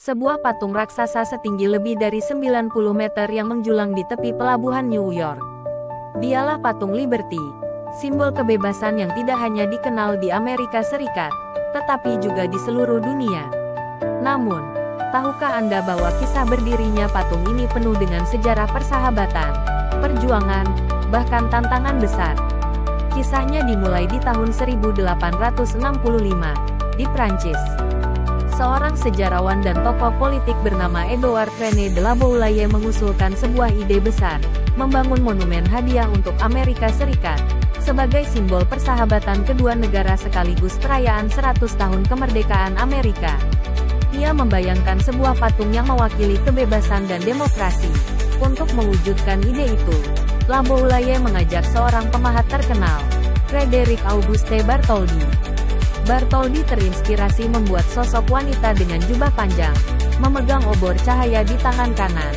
Sebuah patung raksasa setinggi lebih dari 90 meter yang menjulang di tepi pelabuhan New York. Dialah patung Liberty, simbol kebebasan yang tidak hanya dikenal di Amerika Serikat, tetapi juga di seluruh dunia. Namun, tahukah Anda bahwa kisah berdirinya patung ini penuh dengan sejarah persahabatan, perjuangan, bahkan tantangan besar? Kisahnya dimulai di tahun 1865, di Prancis. Seorang sejarawan dan tokoh politik bernama Edouard René de la Boulaye mengusulkan sebuah ide besar, membangun monumen hadiah untuk Amerika Serikat, sebagai simbol persahabatan kedua negara sekaligus perayaan 100 tahun kemerdekaan Amerika. Ia membayangkan sebuah patung yang mewakili kebebasan dan demokrasi. Untuk mewujudkan ide itu, La Boulaye mengajak seorang pemahat terkenal, Frédéric Auguste Bartholdi. Bartholdi terinspirasi membuat sosok wanita dengan jubah panjang, memegang obor cahaya di tangan kanan,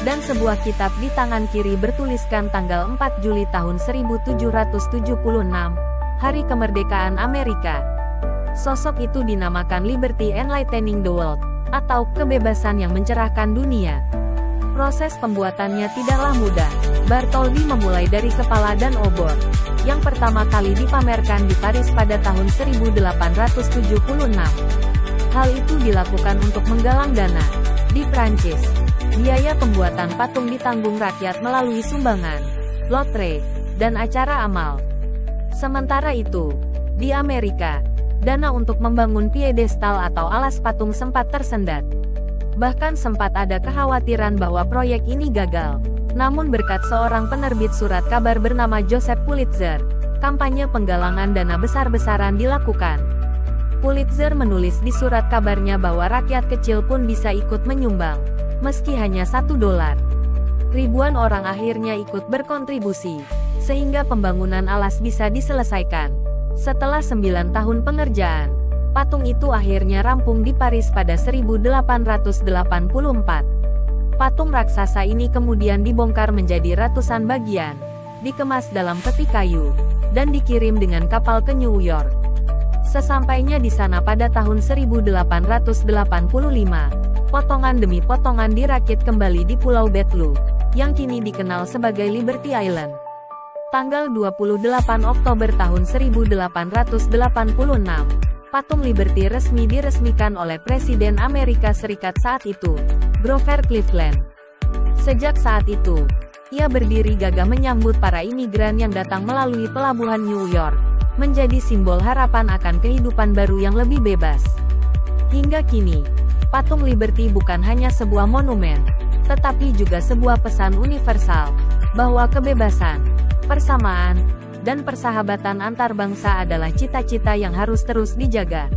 dan sebuah kitab di tangan kiri bertuliskan tanggal 4 Juli tahun 1776, Hari Kemerdekaan Amerika. Sosok itu dinamakan Liberty Enlightening the World, atau kebebasan yang mencerahkan dunia. Proses pembuatannya tidaklah mudah. Bartholdi memulai dari kepala dan obor, yang pertama kali dipamerkan di Paris pada tahun 1876. Hal itu dilakukan untuk menggalang dana. Di Prancis, biaya pembuatan patung ditanggung rakyat melalui sumbangan, lotre, dan acara amal. Sementara itu, di Amerika, dana untuk membangun piedestal atau alas patung sempat tersendat. Bahkan sempat ada kekhawatiran bahwa proyek ini gagal. Namun berkat seorang penerbit surat kabar bernama Joseph Pulitzer, kampanye penggalangan dana besar-besaran dilakukan. Pulitzer menulis di surat kabarnya bahwa rakyat kecil pun bisa ikut menyumbang, meski hanya $1. Ribuan orang akhirnya ikut berkontribusi, sehingga pembangunan alas bisa diselesaikan. Setelah 9 tahun pengerjaan, patung itu akhirnya rampung di Paris pada 1884. Patung raksasa ini kemudian dibongkar menjadi ratusan bagian, dikemas dalam peti kayu, dan dikirim dengan kapal ke New York. Sesampainya di sana pada tahun 1885, potongan demi potongan dirakit kembali di Pulau Bethlehem, yang kini dikenal sebagai Liberty Island. Tanggal 28 Oktober tahun 1886, patung Liberty resmi diresmikan oleh Presiden Amerika Serikat saat itu, Grover Cleveland. Sejak saat itu, ia berdiri gagah menyambut para imigran yang datang melalui pelabuhan New York, menjadi simbol harapan akan kehidupan baru yang lebih bebas. Hingga kini, patung Liberty bukan hanya sebuah monumen, tetapi juga sebuah pesan universal, bahwa kebebasan, persamaan, dan persahabatan antar bangsa adalah cita-cita yang harus terus dijaga.